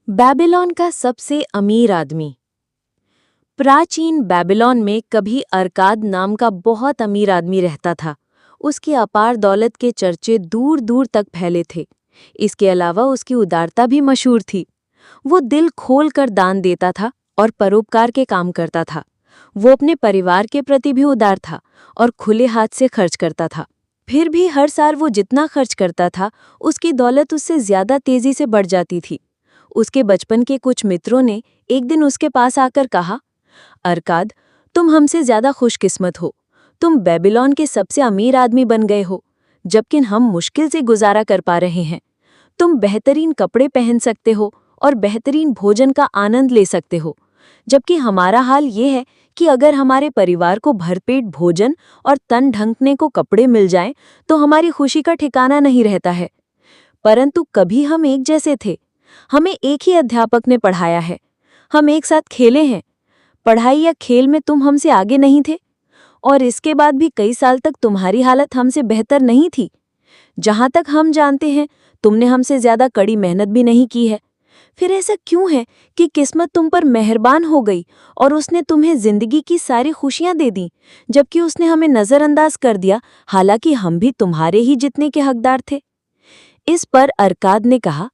Babylon का सबसे अमीर आदमी। प्राचीन बेबीलोन में कभी अरकाद नाम का बहुत अमीर आदमी रहता था। उसकी अपार दौलत के चर्चे दूर दूर तक फैले थे। इसके अलावा उसकी उदारता भी मशहूर थी। वो दिल खोल कर दान देता था और परोपकार के काम करता था। वो अपने परिवार के प्रति भी उदार था और खुले हाथ से खर्च करता था। फिर भी हर साल वो जितना खर्च करता था, उसकी दौलत उससे ज्यादा तेजी से बढ़ जाती थी। उसके बचपन के कुछ मित्रों ने एक दिन उसके पास आकर कहा, अरकाद, तुम हमसे ज्यादा खुशकिस्मत हो। तुम बेबीलोन के सबसे अमीर आदमी बन गए हो, जबकि हम मुश्किल से गुजारा कर पा रहे हैं। तुम बेहतरीन कपड़े पहन सकते हो और बेहतरीन भोजन का आनंद ले सकते हो, जबकि हमारा हाल ये है कि अगर हमारे परिवार को भरपेट भोजन और तन ढंकने को कपड़े मिल जाएं, तो हमारी खुशी का ठिकाना नहीं रहता है। परंतु कभी हम एक जैसे थे। हमें एक ही अध्यापक ने पढ़ाया है। हम एक साथ खेले हैं। पढ़ाई या खेल में तुम हमसे आगे नहीं थे, और इसके बाद भी कई साल तक तुम्हारी हालत हमसे बेहतर नहीं थी। जहां तक हम जानते हैं, तुमने हमसे ज्यादा कड़ी मेहनत भी नहीं की है। फिर ऐसा क्यों है कि किस्मत तुम पर मेहरबान हो गई और उसने तुम्हें जिंदगी की सारी खुशियां दे दी, जबकि उसने हमें नजरअंदाज कर दिया, हालांकि हम भी तुम्हारे ही जितने के हकदार थे। इस पर अरकाद ने कहा,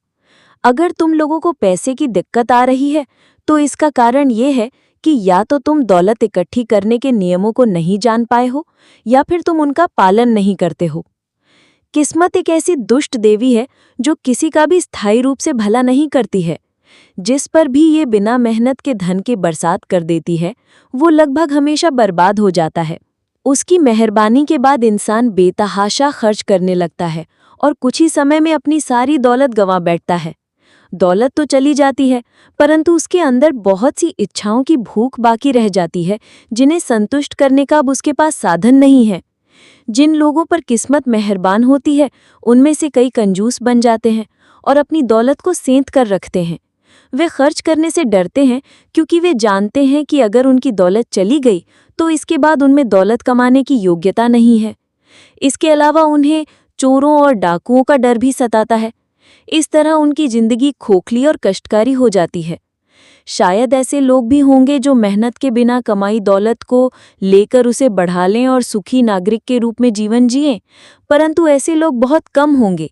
अगर तुम लोगों को पैसे की दिक्कत आ रही है, तो इसका कारण ये है कि या तो तुम दौलत इकट्ठी करने के नियमों को नहीं जान पाए हो, या फिर तुम उनका पालन नहीं करते हो। किस्मत एक ऐसी दुष्ट देवी है जो किसी का भी स्थायी रूप से भला नहीं करती है। जिस पर भी ये बिना मेहनत के धन की बरसात कर देती है, वो लगभग हमेशा बर्बाद हो जाता है। उसकी मेहरबानी के बाद इंसान बेतहाशा खर्च करने लगता है और कुछ ही समय में अपनी सारी दौलत गंवा बैठता है। दौलत तो चली जाती है, परंतु उसके अंदर बहुत सी इच्छाओं की भूख बाकी रह जाती है, जिन्हें संतुष्ट करने का अब उसके पास साधन नहीं है। जिन लोगों पर किस्मत मेहरबान होती है, उनमें से कई कंजूस बन जाते हैं और अपनी दौलत को सेंध कर रखते हैं। वे खर्च करने से डरते हैं, क्योंकि वे जानते हैं कि अगर उनकी दौलत चली गई तो इसके बाद उनमें दौलत कमाने की योग्यता नहीं है। इसके अलावा उन्हें चोरों और डाकुओं का डर भी सताता है। इस तरह उनकी जिंदगी खोखली और कष्टकारी हो जाती है। शायद ऐसे लोग भी होंगे जो मेहनत के बिना कमाई दौलत को लेकर उसे बढ़ा लें और सुखी नागरिक के रूप में जीवन जिएं, परंतु ऐसे लोग बहुत कम होंगे।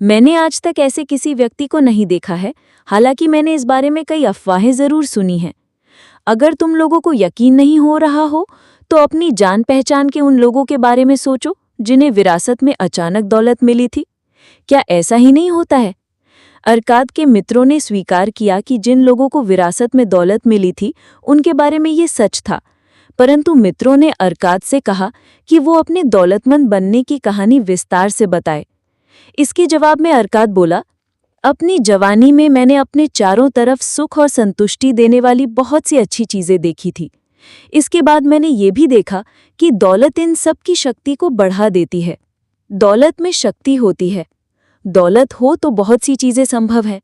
मैंने आज तक ऐसे किसी व्यक्ति को नहीं देखा है, हालांकि मैंने इस बारे में कई अफवाहें जरूर सुनी हैं। अगर तुम लोगों को यकीन नहीं हो रहा हो, तो अपनी जान पहचान के उन लोगों के बारे में सोचो जिन्हें विरासत में अचानक दौलत मिली थी। क्या ऐसा ही नहीं होता है? अरकाद के मित्रों ने स्वीकार किया कि जिन लोगों को विरासत में दौलत मिली थी, उनके बारे में ये सच था। परंतु मित्रों ने अरकाद से कहा कि वो अपने दौलतमंद बनने की कहानी विस्तार से बताए। इसके जवाब में अरकाद बोला, अपनी जवानी में मैंने अपने चारों तरफ सुख और संतुष्टि देने वाली बहुत सी अच्छी चीजें देखी थी। इसके बाद मैंने ये भी देखा कि दौलत इन सब की शक्ति को बढ़ा देती है। दौलत में शक्ति होती है। दौलत हो तो बहुत सी चीजें संभव हैं।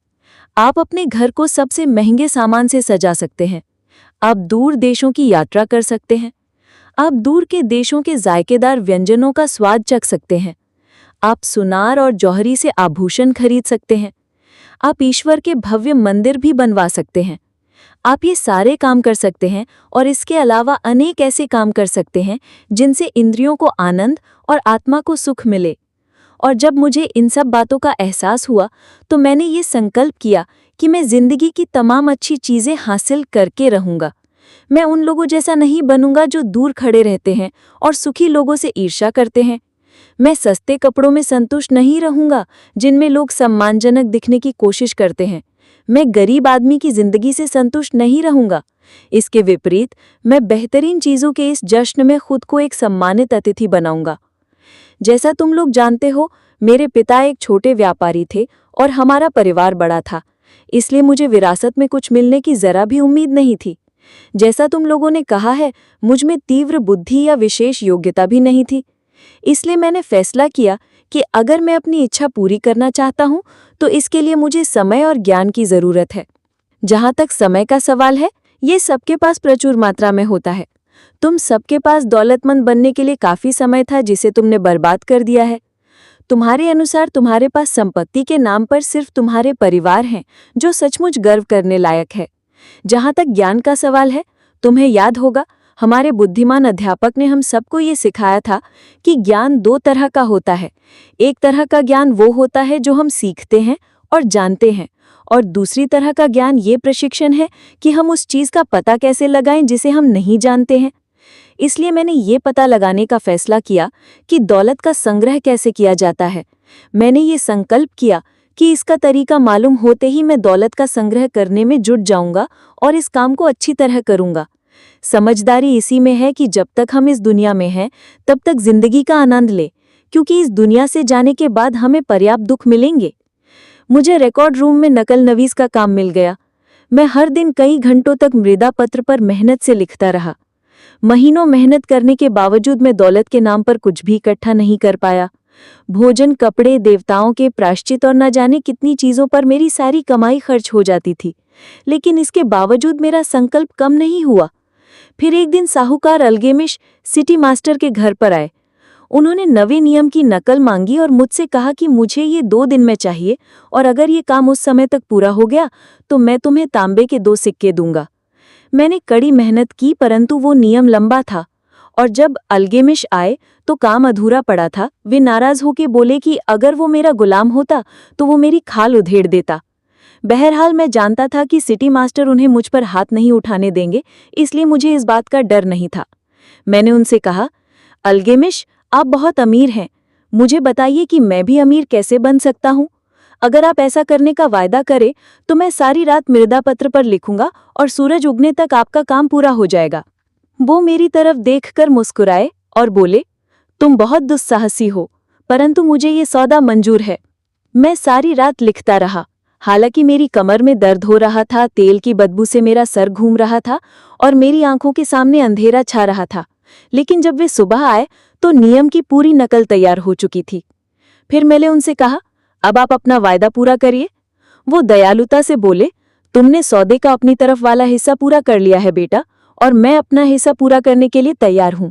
आप अपने घर को सबसे महंगे सामान से सजा सकते हैं। आप दूर देशों की यात्रा कर सकते हैं। आप दूर के देशों के जायकेदार व्यंजनों का स्वाद चख सकते हैं। आप सुनार और जौहरी से आभूषण खरीद सकते हैं। आप ईश्वर के भव्य मंदिर भी बनवा सकते हैं। आप ये सारे काम कर सकते हैं, और इसके अलावा अनेक ऐसे काम कर सकते हैं जिनसे इंद्रियों को आनंद और आत्मा को सुख मिले। और जब मुझे इन सब बातों का एहसास हुआ, तो मैंने ये संकल्प किया कि मैं जिंदगी की तमाम अच्छी चीजें हासिल करके रहूंगा। मैं उन लोगों जैसा नहीं बनूंगा जो दूर खड़े रहते हैं और सुखी लोगों से ईर्ष्या करते हैं। मैं सस्ते कपड़ों में संतुष्ट नहीं रहूंगा जिनमें लोग सम्मानजनक दिखने की कोशिश करते हैं। मैं गरीब आदमी की जिंदगी से संतुष्ट नहीं रहूंगा। इसके विपरीत मैं बेहतरीन चीजों के इस जश्न में खुद को एक सम्मानित अतिथि बनाऊंगा। जैसा तुम लोग जानते हो, मेरे पिता एक छोटे व्यापारी थे और हमारा परिवार बड़ा था, इसलिए मुझे विरासत में कुछ मिलने की जरा भी उम्मीद नहीं थी। जैसा तुम लोगों ने कहा है, मुझ में तीव्र बुद्धि या विशेष योग्यता भी नहीं थी। इसलिए मैंने फैसला किया कि अगर मैं अपनी इच्छा पूरी करना चाहता हूं, तो इसके लिए मुझे समय और ज्ञान की जरूरत है। जहां तक समय का सवाल है, ये सबके पास प्रचुर मात्रा में होता है। तुम सबके पास दौलतमंद बनने के लिए काफी समय था जिसे तुमने बर्बाद कर दिया है। तुम्हारे अनुसार तुम्हारे पास संपत्ति के नाम पर सिर्फ तुम्हारे परिवार हैं जो सचमुच गर्व करने लायक है। जहां तक ज्ञान का सवाल है, तुम्हें याद होगा हमारे बुद्धिमान अध्यापक ने हम सबको ये सिखाया था कि ज्ञान दो तरह का होता है। एक तरह का ज्ञान वो होता है जो हम सीखते हैं और जानते हैं, और दूसरी तरह का ज्ञान ये प्रशिक्षण है कि हम उस चीज का पता कैसे लगाएं जिसे हम नहीं जानते हैं। इसलिए मैंने ये पता लगाने का फैसला किया कि दौलत का संग्रह कैसे किया जाता है। मैंने ये संकल्प किया कि इसका तरीका मालूम होते ही मैं दौलत का संग्रह करने में जुट जाऊंगा और इस काम को अच्छी तरह करूंगा। समझदारी इसी में है कि जब तक हम इस दुनिया में हैं तब तक जिंदगी का आनंद ले, क्योंकि इस दुनिया से जाने के बाद हमें पर्याप्त दुख मिलेंगे। मुझे रिकॉर्ड रूम में नकल नवीस का काम मिल गया। मैं हर दिन कई घंटों तक मृदा पत्र पर मेहनत से लिखता रहा। महीनों मेहनत करने के बावजूद मैं दौलत के नाम पर कुछ भी इकट्ठा नहीं कर पाया। भोजन, कपड़े, देवताओं के प्रायश्चित और न जाने कितनी चीजों पर मेरी सारी कमाई खर्च हो जाती थी, लेकिन इसके बावजूद मेरा संकल्प कम नहीं हुआ। फिर एक दिन साहूकार अल्गेमिश सिटी मास्टर के घर पर आए। उन्होंने नवे नियम की नकल मांगी और मुझसे कहा कि मुझे ये 2 दिन में चाहिए, और अगर ये काम उस समय तक पूरा हो गया तो मैं तुम्हें तांबे के 2 सिक्के दूंगा। मैंने कड़ी मेहनत की, परंतु वो नियम लंबा था, और जब अल्गेमिश आए तो काम अधूरा पड़ा था। वे नाराज होकर बोले कि अगर वो मेरा गुलाम होता तो वो मेरी खाल उधेड़ देता। बहरहाल मैं जानता था कि सिटी मास्टर उन्हें मुझ पर हाथ नहीं उठाने देंगे, इसलिए मुझे इस बात का डर नहीं था। मैंने उनसे कहा, अल्गेमिश, आप बहुत अमीर हैं, मुझे बताइए कि मैं भी अमीर कैसे बन सकता हूँ। अगर आप ऐसा करने का वायदा करें तो मैं सारी रात मृदा पत्र पर लिखूंगा और सूरज उगने तक आपका काम पूरा हो जाएगा। वो मेरी तरफ देखकर मुस्कुराए और बोले, तुम बहुत दुस्साहसी हो, परंतु मुझे ये सौदा मंजूर है। मैं सारी रात लिखता रहा। हालांकि मेरी कमर में दर्द हो रहा था, तेल की बदबू से मेरा सर घूम रहा था और मेरी आंखों के सामने अंधेरा छा रहा था, लेकिन जब वे सुबह आए तो नियम की पूरी नकल तैयार हो चुकी थी। फिर मैंने उनसे कहा, अब आप अपना वायदा पूरा करिए। वो दयालुता से बोले, तुमने सौदे का अपनी तरफ वाला हिस्सा पूरा कर लिया है बेटा, और मैं अपना हिस्सा पूरा करने के लिए तैयार हूँ।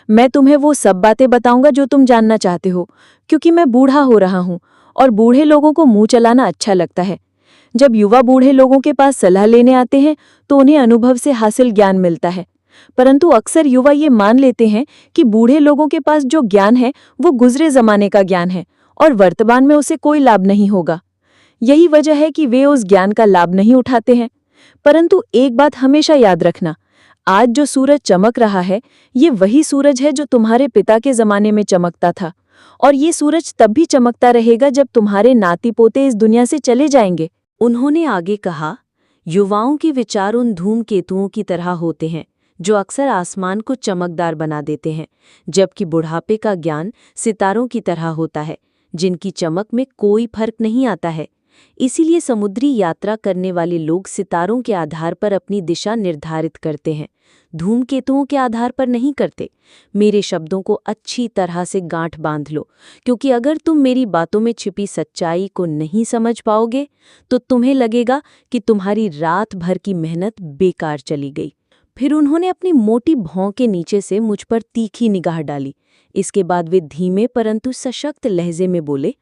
मैं तुम्हें वो सब बातें बताऊंगा जो तुम जानना चाहते हो, क्योंकि मैं बूढ़ा हो रहा हूँ और बूढ़े लोगों को मुंह चलाना अच्छा लगता है। जब युवा बूढ़े लोगों के पास सलाह लेने आते हैं तो उन्हें अनुभव से हासिल ज्ञान मिलता है, परंतु अक्सर युवा ये मान लेते हैं कि बूढ़े लोगों के पास जो ज्ञान है वो गुजरे जमाने का ज्ञान है और वर्तमान में उसे कोई लाभ नहीं होगा। यही वजह है कि वे उस ज्ञान का लाभ नहीं उठाते हैं। परंतु एक बात हमेशा याद रखना, आज जो सूरज चमक रहा है ये वही सूरज है जो तुम्हारे पिता के जमाने में चमकता था, और ये सूरज तब भी चमकता रहेगा जब तुम्हारे नाती पोते इस दुनिया से चले जाएंगे। उन्होंने आगे कहा, युवाओं के विचार उन धूमकेतुओं की तरह होते हैं जो अक्सर आसमान को चमकदार बना देते हैं, जबकि बुढ़ापे का ज्ञान सितारों की तरह होता है जिनकी चमक में कोई फर्क नहीं आता है। इसीलिए समुद्री यात्रा करने वाले लोग सितारों के आधार पर अपनी दिशा निर्धारित करते हैं, धूमकेतुओं के आधार पर नहीं करते। मेरे शब्दों को अच्छी तरह से गांठ बांध लो, क्योंकि अगर तुम मेरी बातों में छिपी सच्चाई को नहीं समझ पाओगे तो तुम्हें लगेगा कि तुम्हारी रात भर की मेहनत बेकार चली गई। फिर उन्होंने अपनी मोटी भौं के नीचे से मुझ पर तीखी निगाह डाली। इसके बाद वे धीमे परंतु सशक्त लहजे में बोले,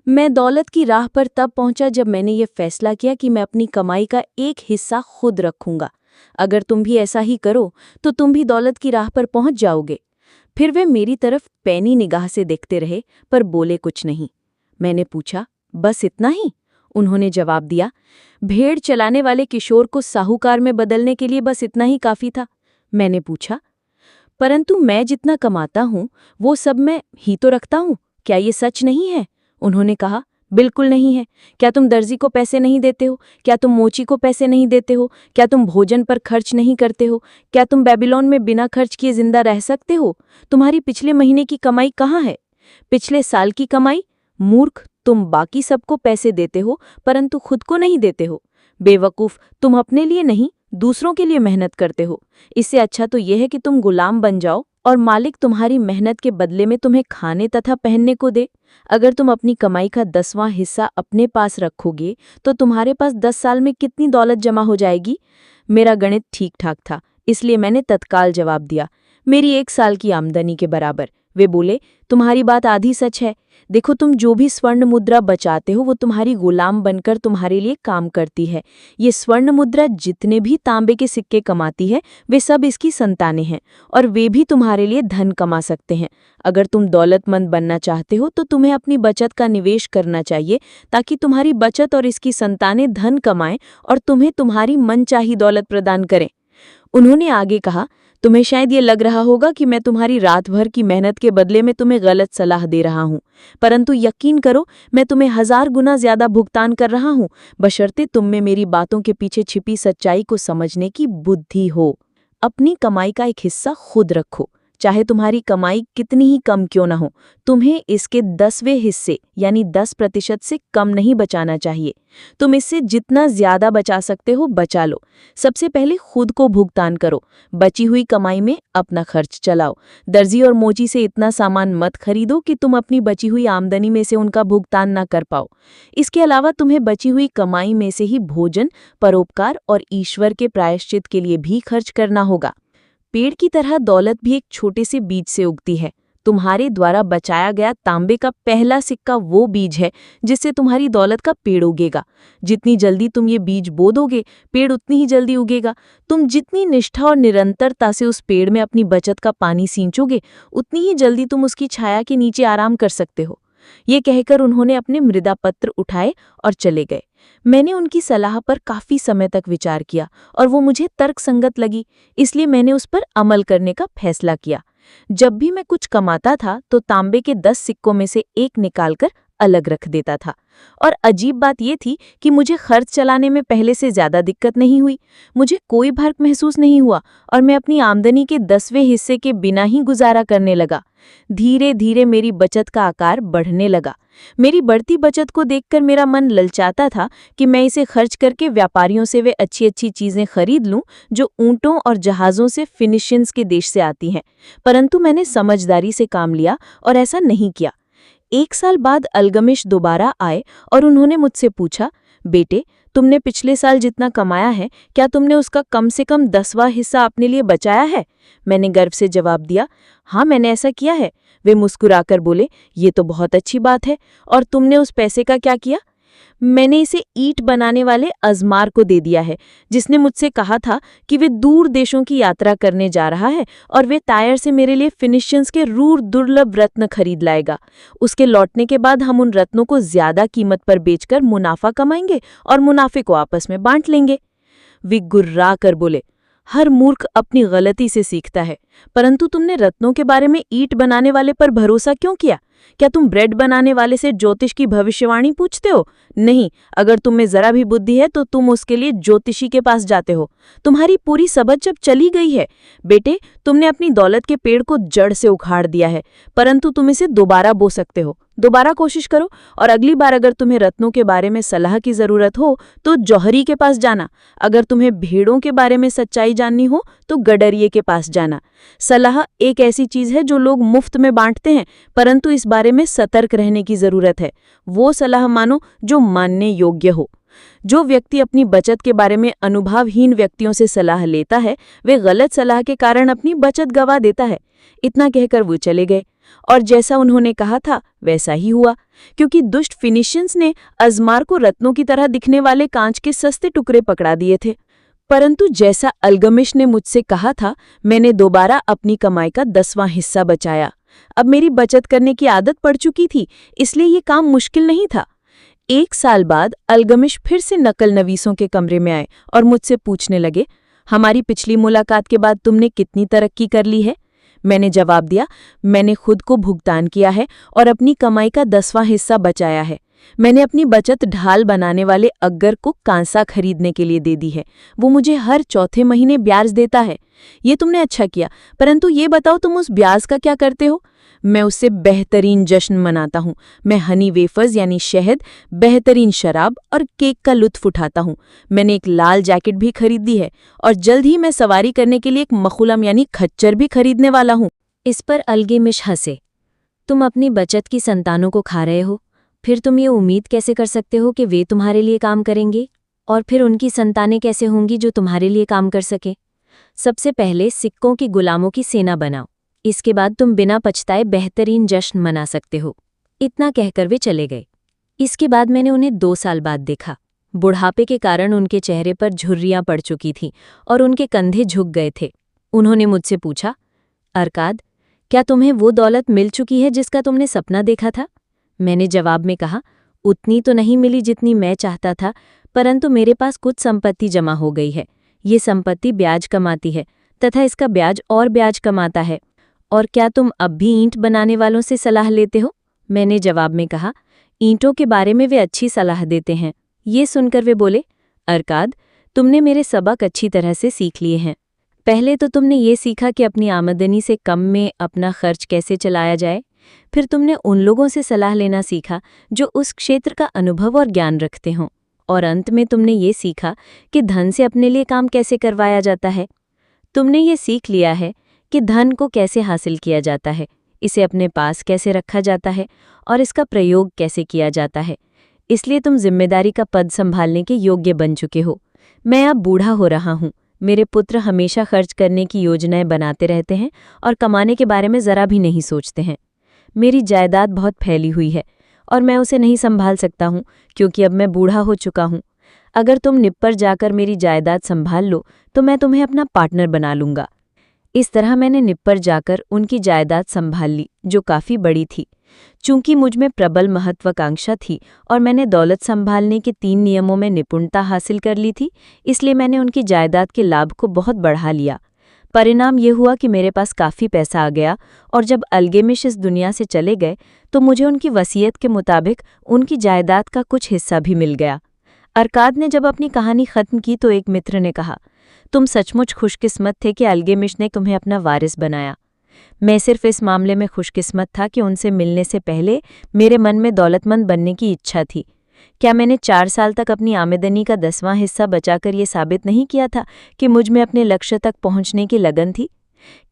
मैं दौलत की राह पर तब पहुंचा जब मैंने ये फैसला किया कि मैं अपनी कमाई का एक हिस्सा खुद रखूंगा। अगर तुम भी ऐसा ही करो तो तुम भी दौलत की राह पर पहुंच जाओगे। फिर वे मेरी तरफ पैनी निगाह से देखते रहे पर बोले कुछ नहीं। मैंने पूछा, बस इतना ही? उन्होंने जवाब दिया, भेड़ चलाने वाले किशोर को साहूकार में बदलने के लिए बस इतना ही काफी था। मैंने पूछा, परंतु मैं जितना कमाता हूँ वो सब मैं ही तो रखता हूँ, क्या ये सच नहीं है? उन्होंने कहा, बिल्कुल नहीं है। क्या तुम दर्जी को पैसे नहीं देते हो? क्या तुम मोची को पैसे नहीं देते हो? क्या तुम भोजन पर खर्च नहीं करते हो? क्या तुम बेबीलोन में बिना खर्च किए जिंदा रह सकते हो? तुम्हारी पिछले महीने की कमाई कहाँ है? पिछले साल की कमाई? मूर्ख, तुम बाकी सबको पैसे देते हो परंतु खुद को नहीं देते हो। बेवकूफ, तुम अपने लिए नहीं दूसरों के लिए मेहनत करते हो। इससे अच्छा तो यह है कि तुम गुलाम बन जाओ और मालिक तुम्हारी मेहनत के बदले में तुम्हें खाने तथा पहनने को दे। अगर तुम अपनी कमाई का 10वां हिस्सा अपने पास रखोगे तो तुम्हारे पास 10 साल में कितनी दौलत जमा हो जाएगी? मेरा गणित ठीक ठाक था, इसलिए मैंने तत्काल जवाब दिया, मेरी 1 साल की आमदनी के बराबर। वे बोले, तुम्हारी बात आधी सच है। देखो, तुम जो भी स्वर्ण मुद्रा बचाते हो वो तुम्हारी गुलाम बनकर तुम्हारे लिए काम करती है। ये स्वर्ण मुद्रा जितने भी तांबे के सिक्के कमाती है वे सब इसकी संतानें हैं और वे भी तुम्हारे लिए धन कमा सकते हैं। अगर तुम दौलतमंद बनना चाहते हो तो तुम्हें अपनी बचत का निवेश करना चाहिए ताकि तुम्हारी बचत और इसकी संतानें धन कमाएं और तुम्हें तुम्हारी मनचाही दौलत प्रदान करें। उन्होंने आगे कहा, तुम्हें शायद ये लग रहा होगा कि मैं तुम्हारी रात भर की मेहनत के बदले में तुम्हें गलत सलाह दे रहा हूँ, परंतु यकीन करो मैं तुम्हें 1000 गुना ज्यादा भुगतान कर रहा हूँ, बशर्ते तुम में मेरी बातों के पीछे छिपी सच्चाई को समझने की बुद्धि हो। अपनी कमाई का एक हिस्सा खुद रखो, चाहे तुम्हारी कमाई कितनी ही कम क्यों ना हो। तुम्हें इसके 10वें हिस्से यानी 10% से कम नहीं बचाना चाहिए। तुम इससे जितना ज्यादा बचा सकते हो बचा लो। सबसे पहले खुद को भुगतान करो। बची हुई कमाई में अपना खर्च चलाओ। दर्जी और मोची से इतना सामान मत खरीदो कि तुम अपनी बची हुई आमदनी में से उनका भुगतान ना कर पाओ। इसके अलावा तुम्हें बची हुई कमाई में से ही भोजन, परोपकार और ईश्वर के प्रायश्चित के लिए भी खर्च करना होगा। पेड़ की तरह दौलत भी एक छोटे से बीज से उगती है। तुम्हारे द्वारा बचाया गया तांबे का पहला सिक्का वो बीज है जिससे तुम्हारी दौलत का पेड़ उगेगा। जितनी जल्दी तुम ये बीज बो दोगे, पेड़ उतनी ही जल्दी उगेगा। तुम जितनी निष्ठा और निरंतरता से उस पेड़ में अपनी बचत का पानी सींचोगे, उतनी ही जल्दी तुम उसकी छाया के नीचे आराम कर सकते हो। ये कहकर उन्होंने अपने मृदा पत्र उठाए और चले गए। मैंने उनकी सलाह पर काफी समय तक विचार किया और वो मुझे तर्कसंगत लगी, इसलिए मैंने उस पर अमल करने का फैसला किया। जब भी मैं कुछ कमाता था तो तांबे के 10 सिक्कों में से एक निकालकर अलग रख देता था। और अजीब बात यह थी कि मुझे खर्च चलाने में पहले से ज्यादा दिक्कत नहीं हुई। मुझे कोई भर्क महसूस नहीं हुआ और मैं अपनी आमदनी के 10वें हिस्से के बिना ही गुजारा करने लगा। धीरे धीरे मेरी बचत का आकार बढ़ने लगा। मेरी बढ़ती बचत को देखकर मेरा मन ललचाता था कि मैं इसे खर्च करके व्यापारियों से वे अच्छी अच्छी चीजें खरीद लूं जो ऊंटों और जहाज़ों से फिनिशियंस के देश से आती हैं। परंतु मैंने समझदारी से काम लिया और ऐसा नहीं किया। 1 साल बाद अल्गमिश दोबारा आए और उन्होंने मुझसे पूछा, बेटे, तुमने पिछले साल जितना कमाया है क्या तुमने उसका कम से कम 10वां हिस्सा अपने लिए बचाया है? मैंने गर्व से जवाब दिया, हाँ मैंने ऐसा किया है। वे मुस्कुराकर बोले, ये तो बहुत अच्छी बात है। और तुमने उस पैसे का क्या किया? मैंने इसे ईंट बनाने वाले अजमार को दे दिया है, जिसने मुझसे कहा था कि वे दूर देशों की यात्रा करने जा रहा है और वे टायर से मेरे लिए फिनिशियंस के रूर दुर्लभ रत्न खरीद लाएगा। उसके लौटने के बाद हम उन रत्नों को ज्यादा कीमत पर बेचकर मुनाफा कमाएंगे और मुनाफे को आपस में बांट लेंगे। वे गुर्रा कर बोले, हर मूर्ख अपनी गलती से सीखता है, परंतु तुमने रत्नों के बारे में ईंट बनाने वाले पर भरोसा क्यों किया? क्या तुम ब्रेड बनाने वाले से ज्योतिष की भविष्यवाणी पूछते हो? नहीं, अगर तुम में जरा भी बुद्धि है तो तुम उसके लिए ज्योतिषी के पास जाते हो। तुम्हारी पूरी सबज जब चली गई है। बेटे, तुमने अपनी दौलत के पेड़ को जड़ से उखाड़ दिया है, परंतु तुम इसे दोबारा बो सकते हो। दोबारा कोशिश करो और अगली बार अगर तुम्हें रत्नों के बारे में सलाह की जरूरत हो तो जौहरी के पास जाना। अगर तुम्हें भेड़ों के बारे में सच्चाई जाननी हो तो गडरिये के पास जाना। सलाह एक ऐसी चीज है जो लोग मुफ्त में बांटते हैं, परंतु इस बारे में सतर्क रहने की जरूरत है। वो सलाह मानो जो मानने योग्य हो। जो व्यक्ति अपनी बचत के बारे में अनुभवहीन व्यक्तियों से सलाह लेता है, वे गलत सलाह के कारण अपनी बचत गंवा देता है। इतना कहकर वो चले गए और जैसा उन्होंने कहा था वैसा ही हुआ, क्योंकि दुष्ट फिनिशियंस ने अजमार को रत्नों की तरह दिखने वाले कांच के सस्ते टुकड़े पकड़ा दिए थे। परंतु जैसा अल्गमिश ने मुझसे कहा था, मैंने दोबारा अपनी कमाई का 10वां हिस्सा बचाया। अब मेरी बचत करने की आदत पड़ चुकी थी, इसलिए ये काम मुश्किल नहीं था। 1 साल बाद अल्गमिश फिर से नकल नवीसों के कमरे में आए और मुझसे पूछने लगे, हमारी पिछली मुलाकात के बाद तुमने कितनी तरक्की कर ली है? मैंने जवाब दिया, मैंने खुद को भुगतान किया है और अपनी कमाई का 10वां हिस्सा बचाया है। मैंने अपनी बचत ढाल बनाने वाले अग्गर को कांसा खरीदने के लिए दे दी है। वो मुझे हर चौथे महीने ब्याज देता है। ये तुमने अच्छा किया, परंतु ये बताओ तुम उस ब्याज का क्या करते हो? मैं उससे बेहतरीन जश्न मनाता हूँ। मैं हनी वेफर्स यानी शहद, बेहतरीन शराब और केक का लुत्फ उठाता हूँ। मैंने एक लाल जैकेट भी खरीद दी है और जल्द ही मैं सवारी करने के लिए एक मखुलम यानी खच्चर भी खरीदने वाला हूँ। इस पर अल्गमिश हंसे। तुम अपनी बचत की संतानों को खा रहे हो, फिर तुम ये उम्मीद कैसे कर सकते हो कि वे तुम्हारे लिए काम करेंगे? और फिर उनकी संतानें कैसे होंगी जो तुम्हारे लिए काम कर सके? सबसे पहले सिक्कों की गुलामों की सेना बनाओ। इसके बाद तुम बिना पछताए बेहतरीन जश्न मना सकते हो। इतना कहकर वे चले गए। इसके बाद मैंने उन्हें 2 साल बाद देखा। बुढ़ापे के कारण उनके चेहरे पर झुर्रियां पड़ चुकी थीं और उनके कंधे झुक गए थे। उन्होंने मुझसे पूछा, अरकाद, क्या तुम्हें वो दौलत मिल चुकी है जिसका तुमने सपना देखा था? मैंने जवाब में कहा, उतनी तो नहीं मिली जितनी मैं चाहता था, परंतु मेरे पास कुछ संपत्ति जमा हो गई है। ये संपत्ति ब्याज कमाती है तथा इसका ब्याज और ब्याज कमाता है। और क्या तुम अब भी ईंट बनाने वालों से सलाह लेते हो? मैंने जवाब में कहा, ईंटों के बारे में वे अच्छी सलाह देते हैं। ये सुनकर वे बोले, अरकाद, तुमने मेरे सबक अच्छी तरह से सीख लिए हैं। पहले तो तुमने ये सीखा कि अपनी आमदनी से कम में अपना खर्च कैसे चलाया जाए। फिर तुमने उन लोगों से सलाह लेना सीखा जो उस क्षेत्र का अनुभव और ज्ञान रखते हों। और अंत में तुमने ये सीखा कि धन से अपने लिए काम कैसे करवाया जाता है। तुमने ये सीख लिया है कि धन को कैसे हासिल किया जाता है, इसे अपने पास कैसे रखा जाता है और इसका प्रयोग कैसे किया जाता है। इसलिए तुम जिम्मेदारी का पद संभालने के योग्य बन चुके हो। मैं अब बूढ़ा हो रहा हूँ। मेरे पुत्र हमेशा खर्च करने की योजनाएं बनाते रहते हैं और कमाने के बारे में ज़रा भी नहीं सोचते हैं। मेरी जायदाद बहुत फैली हुई है और मैं उसे नहीं संभाल सकता हूँ क्योंकि अब मैं बूढ़ा हो चुका हूँ। अगर तुम निप्पर जाकर मेरी जायदाद संभाल लो तो मैं तुम्हें अपना पार्टनर बना लूँगा। इस तरह मैंने निप्पर जाकर उनकी जायदाद संभाल ली, जो काफ़ी बड़ी थी। चूंकि मुझ में प्रबल महत्वाकांक्षा थी और मैंने दौलत संभालने के 3 नियमों में निपुणता हासिल कर ली थी, इसलिए मैंने उनकी जायदाद के लाभ को बहुत बढ़ा लिया। परिणाम ये हुआ कि मेरे पास काफ़ी पैसा आ गया और जब अल्गेमिश इस दुनिया से चले गए तो मुझे उनकी वसीयत के मुताबिक उनकी जायदाद का कुछ हिस्सा भी मिल गया। अरकाद ने जब अपनी कहानी खत्म की तो एक मित्र ने कहा, तुम सचमुच खुशकिस्मत थे कि अल्गेमिश ने तुम्हें अपना वारिस बनाया। मैं सिर्फ इस मामले में खुशकिस्मत था कि उनसे मिलने से पहले मेरे मन में दौलतमंद बनने की इच्छा थी। क्या मैंने 4 साल तक अपनी आमदनी का 10वां हिस्सा बचाकर ये साबित नहीं किया था कि मुझ में अपने लक्ष्य तक पहुंचने की लगन थी?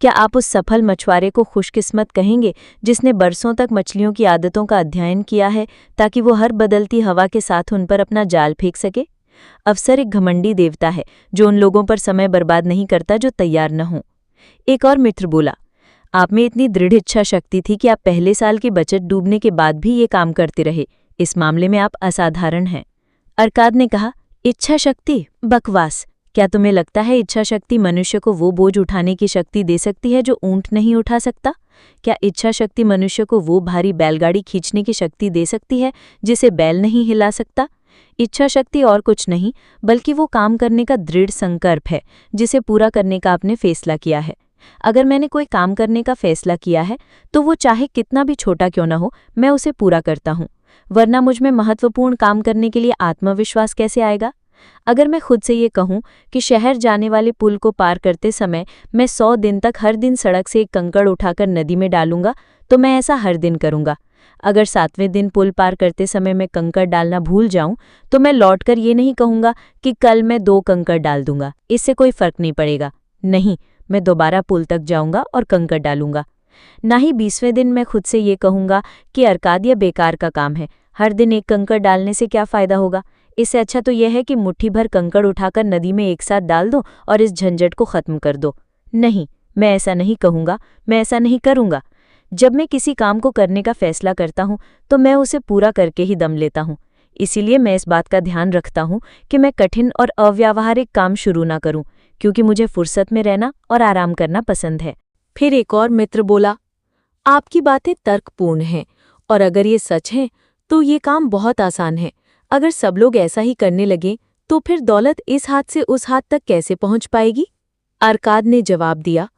क्या आप उस सफल मछुआरे को खुशकिस्मत कहेंगे जिसने बरसों तक मछलियों की आदतों का अध्ययन किया है ताकि वो हर बदलती हवा के साथ उन पर अपना जाल फेंक सके? अवसर एक घमंडी देवता है जो उन लोगों पर समय बर्बाद नहीं करता जो तैयार न हों। एक और मित्र बोला, आप में इतनी दृढ़ इच्छा शक्ति थी कि आप पहले साल की बचत डूबने के बाद भी ये काम करते रहे। इस मामले में आप असाधारण हैं। अरकाद ने कहा, इच्छा शक्ति? बकवास। क्या तुम्हें लगता है इच्छा शक्ति मनुष्य को वो बोझ उठाने की शक्ति दे सकती है जो ऊंट नहीं उठा सकता? क्या इच्छा शक्ति मनुष्य को वो भारी बैलगाड़ी खींचने की शक्ति दे सकती है जिसे बैल नहीं हिला सकता? इच्छा शक्ति और कुछ नहीं बल्कि वो काम करने का दृढ़ संकल्प है जिसे पूरा करने का आपने फैसला किया है। अगर मैंने कोई काम करने का फैसला किया है तो वो चाहे कितना भी छोटा क्यों न हो, मैं उसे पूरा करता हूँ। वरना मुझ में महत्वपूर्ण काम करने के लिए आत्मविश्वास कैसे आएगा? अगर मैं खुद से ये कहूँ कि शहर जाने वाले पुल को पार करते समय मैं 100 दिन तक हर दिन सड़क से एक कंकड़ उठाकर नदी में डालूंगा, तो मैं ऐसा हर दिन करूंगा। अगर 7वें दिन पुल पार करते समय मैं कंकड़ डालना भूल जाऊं, तो मैं लौटकर ये नहीं कहूंगा कि कल मैं 2 कंकड़ डाल दूंगा, इससे कोई फर्क नहीं पड़ेगा। नहीं, मैं दोबारा पुल तक जाऊंगा और कंकड़ डालूंगा। ना ही 20वें दिन मैं खुद से ये कहूंगा कि अरकाद, ये बेकार का काम है, हर दिन एक कंकड़ डालने से क्या फ़ायदा होगा। इससे अच्छा तो यह है कि मुट्ठी भर कंकड़ उठाकर नदी में एक साथ डाल दो और इस झंझट को ख़त्म कर दो। नहीं, मैं ऐसा नहीं कहूँगा, मैं ऐसा नहीं करूँगा। जब मैं किसी काम को करने का फैसला करता हूँ तो मैं उसे पूरा करके ही दम लेता हूँ। इसीलिए मैं इस बात का ध्यान रखता हूँ कि मैं कठिन और अव्यावहारिक काम शुरू ना करूँ, क्योंकि मुझे फुर्सत में रहना और आराम करना पसंद है। फिर एक और मित्र बोला, आपकी बातें तर्कपूर्ण हैं और अगर ये सच है तो ये काम बहुत आसान है। अगर सब लोग ऐसा ही करने लगें तो फिर दौलत इस हाथ से उस हाथ तक कैसे पहुंच पाएगी? अरकाद ने जवाब दिया,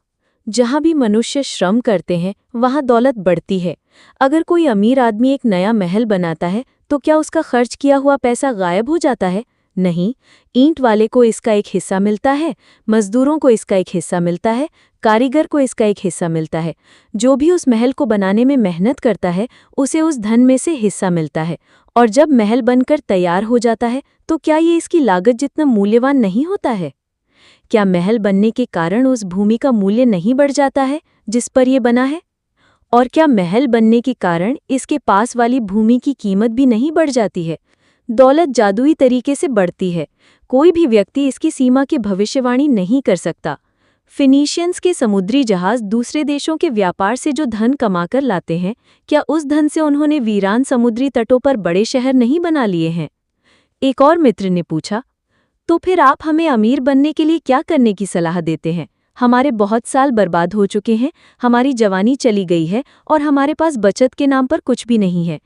जहां भी मनुष्य श्रम करते हैं वहां दौलत बढ़ती है। अगर कोई अमीर आदमी एक नया महल बनाता है तो क्या उसका खर्च किया हुआ पैसा गायब हो जाता है? नहीं, ईंट वाले को इसका एक हिस्सा मिलता है, मजदूरों को इसका एक हिस्सा मिलता है, कारीगर को इसका एक हिस्सा मिलता है। जो भी उस महल को बनाने में मेहनत करता है उसे उस धन में से हिस्सा मिलता है। और जब महल बनकर तैयार हो जाता है तो क्या ये इसकी लागत जितना मूल्यवान नहीं होता है? क्या महल बनने के कारण उस भूमि का मूल्य नहीं बढ़ जाता है जिस पर यह बना है? और क्या महल बनने के कारण इसके पास वाली भूमि की कीमत भी नहीं बढ़ जाती है? दौलत जादुई तरीके से बढ़ती है। कोई भी व्यक्ति इसकी सीमा की भविष्यवाणी नहीं कर सकता। फिनीशियंस के समुद्री जहाज दूसरे देशों के व्यापार से जो धन कमाकर लाते हैं, क्या उस धन से उन्होंने वीरान समुद्री तटों पर बड़े शहर नहीं बना लिए हैं? एक और मित्र ने पूछा। तो फिर आप हमें अमीर बनने के लिए क्या करने की सलाह देते हैं? हमारे बहुत साल बर्बाद हो चुके हैं, हमारी जवानी चली गई है और हमारे पास बचत के नाम पर कुछ भी नहीं है।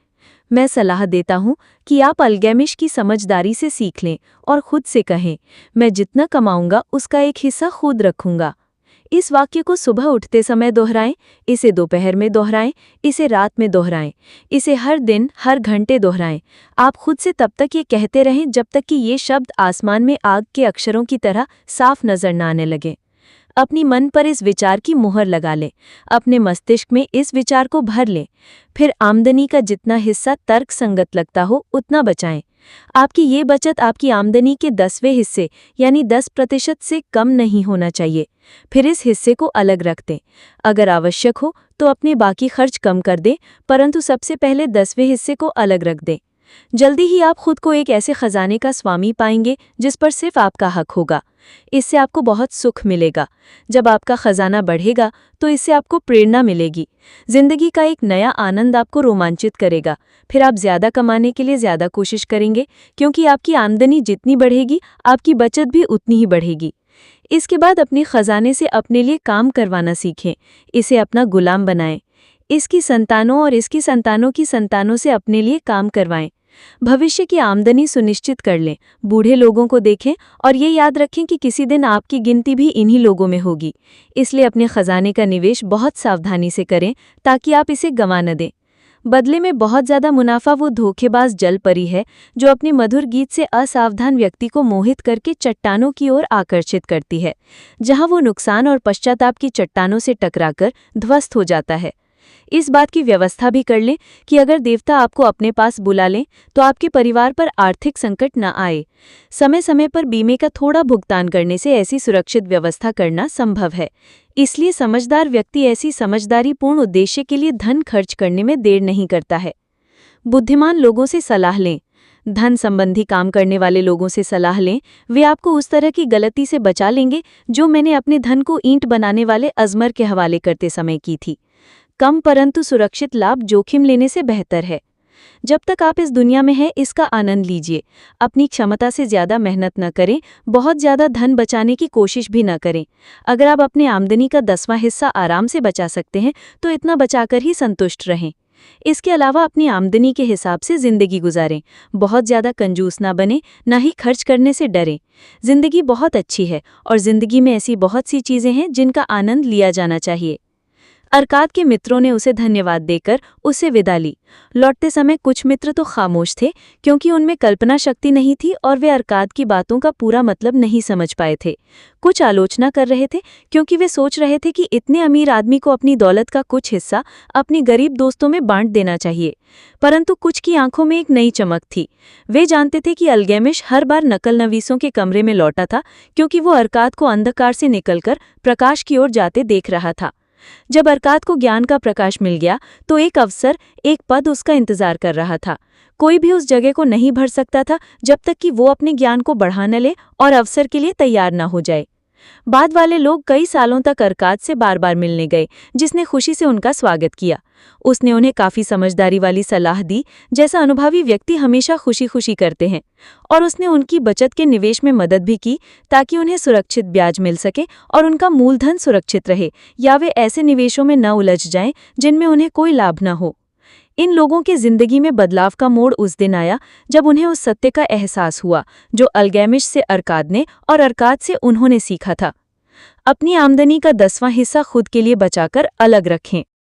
मैं सलाह देता हूँ कि आप अल्गैमिश की समझदारी से सीख लें और खुद से कहें, मैं जितना कमाऊंगा उसका एक हिस्सा खुद रखूंगा। इस वाक्य को सुबह उठते समय दोहराएं, इसे दोपहर में दोहराएं, इसे रात में दोहराएं, इसे हर दिन हर घंटे दोहराएं। आप खुद से तब तक ये कहते रहें जब तक कि ये शब्द आसमान में आग के अक्षरों की तरह साफ नजर न आने लगे। अपनी मन पर इस विचार की मुहर लगा लें, अपने मस्तिष्क में इस विचार को भर लें। फिर आमदनी का जितना हिस्सा तर्क संगत लगता हो उतना बचाएं। आपकी ये बचत आपकी आमदनी के 10वें हिस्से यानी 10% से कम नहीं होना चाहिए। फिर इस हिस्से को अलग रख दें। अगर आवश्यक हो तो अपने बाकी खर्च कम कर दें, परंतु सबसे पहले 10वें हिस्से को अलग रख दें। जल्दी ही आप खुद को एक ऐसे खजाने का स्वामी पाएंगे जिस पर सिर्फ आपका हक होगा। इससे आपको बहुत सुख मिलेगा। जब आपका खजाना बढ़ेगा तो इससे आपको प्रेरणा मिलेगी। जिंदगी का एक नया आनंद आपको रोमांचित करेगा। फिर आप ज्यादा कमाने के लिए ज्यादा कोशिश करेंगे, क्योंकि आपकी आमदनी जितनी बढ़ेगी आपकी बचत भी उतनी ही बढ़ेगी। इसके बाद अपने खजाने से अपने लिए काम करवाना सीखें। इसे अपना गुलाम बनाएं। इसकी संतानों और इसकी संतानों की संतानों से अपने लिए काम करवाएं। भविष्य की आमदनी सुनिश्चित कर लें। बूढ़े लोगों को देखें और ये याद रखें कि किसी दिन आपकी गिनती भी इन्हीं लोगों में होगी। इसलिए अपने खजाने का निवेश बहुत सावधानी से करें ताकि आप इसे गंवा न दें। बदले में बहुत ज्यादा मुनाफा वो धोखेबाज जल परी है जो अपने मधुर गीत से असावधान व्यक्ति को मोहित करके चट्टानों की ओर आकर्षित करती है, जहां वो नुकसान और पश्चाताप की चट्टानों से टकराकर ध्वस्त हो जाता है। इस बात की व्यवस्था भी कर लें कि अगर देवता आपको अपने पास बुला लें तो आपके परिवार पर आर्थिक संकट न आए। समय समय पर बीमे का थोड़ा भुगतान करने से ऐसी सुरक्षित व्यवस्था करना संभव है। इसलिए समझदार व्यक्ति ऐसी समझदारीपूर्ण उद्देश्य के लिए धन खर्च करने में देर नहीं करता है। बुद्धिमान लोगों से सलाह लें। धन संबंधी काम करने वाले लोगों से सलाह लें। वे आपको उस तरह की गलती से बचा लेंगे जो मैंने अपने धन को ईंट बनाने वाले अजमर के हवाले करते समय की थी। कम परंतु सुरक्षित लाभ जोखिम लेने से बेहतर है। जब तक आप इस दुनिया में हैं, इसका आनंद लीजिए। अपनी क्षमता से ज्यादा मेहनत न करें, बहुत ज्यादा धन बचाने की कोशिश भी न करें। अगर आप अपने आमदनी का 10वां हिस्सा आराम से बचा सकते हैं तो इतना बचाकर ही संतुष्ट रहें। इसके अलावा अपनी आमदनी के हिसाब से जिंदगी गुजारें। बहुत ज्यादा कंजूस ना बने, ना ही खर्च करने से डरें। जिंदगी बहुत अच्छी है और जिंदगी में ऐसी बहुत सी चीजें हैं जिनका आनंद लिया जाना चाहिए। अरकाद के मित्रों ने उसे धन्यवाद देकर उसे विदा ली। लौटते समय कुछ मित्र तो खामोश थे, क्योंकि उनमें कल्पना शक्ति नहीं थी और वे अरकाद की बातों का पूरा मतलब नहीं समझ पाए थे। कुछ आलोचना कर रहे थे, क्योंकि वे सोच रहे थे कि इतने अमीर आदमी को अपनी दौलत का कुछ हिस्सा अपने गरीब दोस्तों में बांट देना चाहिए। परंतु कुछ की आंखों में एक नई चमक थी। वे जानते थे कि अल्गैमिश हर बार नकल नवीसों के कमरे में लौटा था, क्योंकि वो अरकाद को अंधकार से निकलकर प्रकाश की ओर जाते देख रहा था। जब अरकाद को ज्ञान का प्रकाश मिल गया तो एक अवसर, एक पद उसका इंतजार कर रहा था। कोई भी उस जगह को नहीं भर सकता था जब तक कि वो अपने ज्ञान को बढ़ा न ले और अवसर के लिए तैयार न हो जाए। बाद वाले लोग कई सालों तक अरकाद से बार बार मिलने गए, जिसने खुशी से उनका स्वागत किया। उसने उन्हें काफी समझदारी वाली सलाह दी, जैसा अनुभवी व्यक्ति हमेशा खुशी खुशी करते हैं, और उसने उनकी बचत के निवेश में मदद भी की ताकि उन्हें सुरक्षित ब्याज मिल सके और उनका मूलधन सुरक्षित रहे, या वे ऐसे निवेशों में न उलझ जाएं जिनमें उन्हें कोई लाभ न हो। इन लोगों के जिंदगी में बदलाव का मोड़ उस दिन आया जब उन्हें उस सत्य का एहसास हुआ जो अल्गैमिश से अरकाद ने और अरकाद से उन्होंने सीखा था। अपनी आमदनी का 10वां हिस्सा खुद के लिए बचाकर अलग रखें।